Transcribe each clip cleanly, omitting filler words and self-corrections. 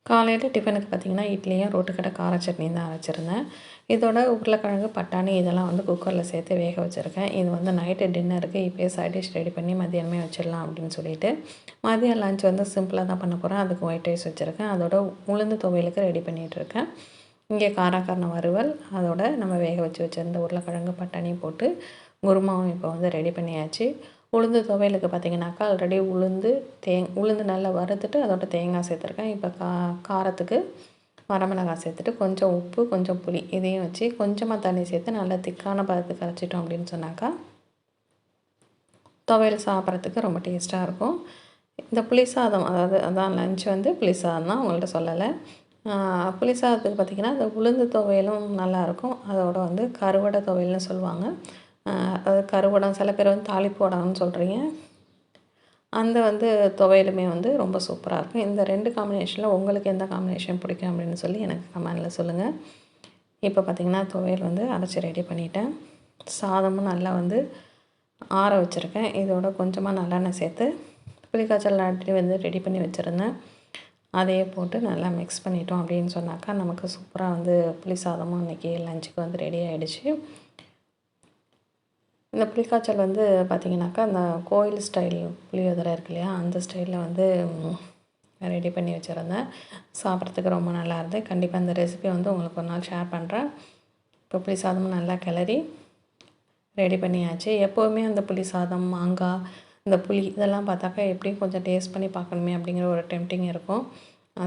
காலையில டிஃபனுக்கு பார்த்தீங்கன்னா, இட்லியும், ரோட்டுக்கடை கார சட்னியும் தான் அரைச்சிருந்தேன். இதோட உருளைக்கிழங்கு, பட்டாணி இதெல்லாம் வந்து குக்கரில சேர்த்து வேக வச்சுருக்கேன். இது வந்து நைட்டு டின்னருக்கு இப்பயே சைட் டிஷ் ரெடி பண்ணி மதியானமே வச்சிடலாம் அப்படின்னு சொல்லிட்டு, மதியம் லஞ்ச் வந்து சிம்பிளா தான் பண்ண போறேன். அதுக்கு ஒயிட் ரைஸ் வச்சுருக்கேன். அதோட உளுந்து துவையலுக்கு ரெடி பண்ணிகிட்ருக்கேன். இங்கே காராக்கருணை வறுவல், அதோட நம்ம வேக வச்சிருந்த உருளைக்கிழங்கு, பட்டாணி போட்டு குருமாவும் இப்போ வந்து ரெடி பண்ணியாச்சு. உளுந்து துவையலுக்கு பார்த்தீங்கன்னாக்கா, ஆல்ரெடி உளுந்து நல்லா வறுத்துட்டு அதோட தேங்காய் சேர்த்துருக்கேன். இப்போ காரத்துக்கு வரமிளகாய் சேர்த்துட்டு, கொஞ்சம் உப்பு, கொஞ்சம் புளி இதையும் வச்சு கொஞ்சமாக தண்ணி சேர்த்து நல்லா திக்கான பதத்துக்கு அரைச்சிட்டோம் அப்படின்னு சொன்னாக்கா, துவையல் சாப்பிட்றதுக்கு ரொம்ப டேஸ்ட்டாக இருக்கும். இந்த புளி சாதம் அதான் லஞ்ச் வந்து புளி சாதம் தான், உங்கள்ட்ட சொல்லலை. புளி சாதத்துக்கு பார்த்திங்கன்னா, அந்த உளுந்து துவையலும் நல்லாயிருக்கும். அதோட வந்து கருவடை துவையல்னு சொல்லுவாங்க. அது கருவடம், சில பேர் வந்து தாளிப்பு வடம்னு சொல்கிறீங்க. அந்த வந்து துவையலுமே வந்து ரொம்ப சூப்பராக இருக்கும். இந்த 2 காம்பினேஷனில் உங்களுக்கு எந்த காம்பினேஷன் பிடிக்கும் அப்படின்னு சொல்லி எனக்கு கமெண்டில் சொல்லுங்கள். இப்போ பார்த்திங்கன்னா, துவையல் வந்து அரைச்சி ரெடி பண்ணிட்டேன். சாதமும் நல்லா வந்து ஆற வச்சுருக்கேன். இதோட கொஞ்சமாக நல்லெண்ணெய் சேர்த்து புளிக்காய்ச்சல் ஆல்ரெடி வந்து ரெடி பண்ணி வச்சுருந்தேன். அதையே போட்டு நல்லா மிக்ஸ் பண்ணிட்டோம் அப்படின்னு சொன்னாக்கா, நமக்கு சூப்பராக வந்து புளி சாதமும் இன்றைக்கி லஞ்சுக்கு வந்து ரெடி ஆகிடுச்சு. இந்த புளிக்காய்ச்சல் வந்து பார்த்திங்கனாக்கா, அந்த கோயில் ஸ்டைல் புளியோதரை இருக்கு இல்லையா, அந்த ஸ்டைலில் வந்து ரெடி பண்ணி வச்சுருந்தேன். சாப்பிட்றதுக்கு ரொம்ப நல்லா இருந்தது. கண்டிப்பாக இந்த ரெசிபி வந்து உங்களுக்கு ஒரு நாள் ஷேர் பண்ணுறேன். இப்போ புளி சாதமும் நல்லா கிளறி ரெடி பண்ணியாச்சு. எப்போவுமே அந்த புளி சாதம், மாங்காய், இந்த புளி இதெல்லாம் பார்த்தாக்கா எப்படியும் கொஞ்சம் டேஸ்ட் பண்ணி பார்க்கணுமே அப்படிங்கிற ஒரு டெம்ப்டிங் இருக்கும்.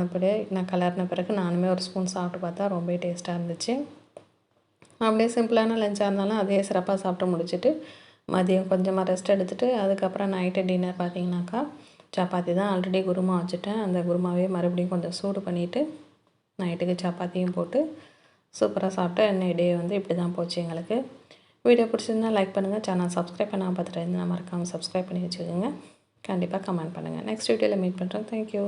அப்படியே நான் கிளறின பிறகு நானுமே ஒரு ஸ்பூன் சாப்பிட்டு பார்த்தா ரொம்ப டேஸ்ட்டாக இருந்துச்சு. அப்படியே சிம்பிளான லஞ்சாக இருந்தாலும் அதே சிறப்பாக சாப்பிட்டு முடிச்சுட்டு, மதியம் கொஞ்சமாக ரெஸ்ட் எடுத்துகிட்டு, அதுக்கப்புறம் நைட்டு டின்னர் பார்த்திங்கனாக்கா, சப்பாத்தி தான். ஆல்ரெடி குருமா வச்சுட்டேன். அந்த குருமாவே மறுபடியும் கொஞ்சம் சூடு பண்ணிவிட்டு, நைட்டுக்கு சப்பாத்தியும் போட்டு சூப்பராக சாப்பிட்டேன். இன்னைய டே வந்து இப்படி தான் போச்சு எங்களுக்கு. வீடியோ பிடிச்சிருந்தா லைக் பண்ணுங்கள். சேனல் சப்ஸ்கிரைப் பண்ணாமல் பார்த்துட்டு இருந்தால் மறக்காமல் சப்ஸ்கிரைப் பண்ணி வச்சுக்கோங்க. கண்டிப்பாக கமெண்ட் பண்ணுங்கள். நெக்ஸ்ட் வீடியோவில் மீட் பண்ணுறேன். தேங்க்யூ.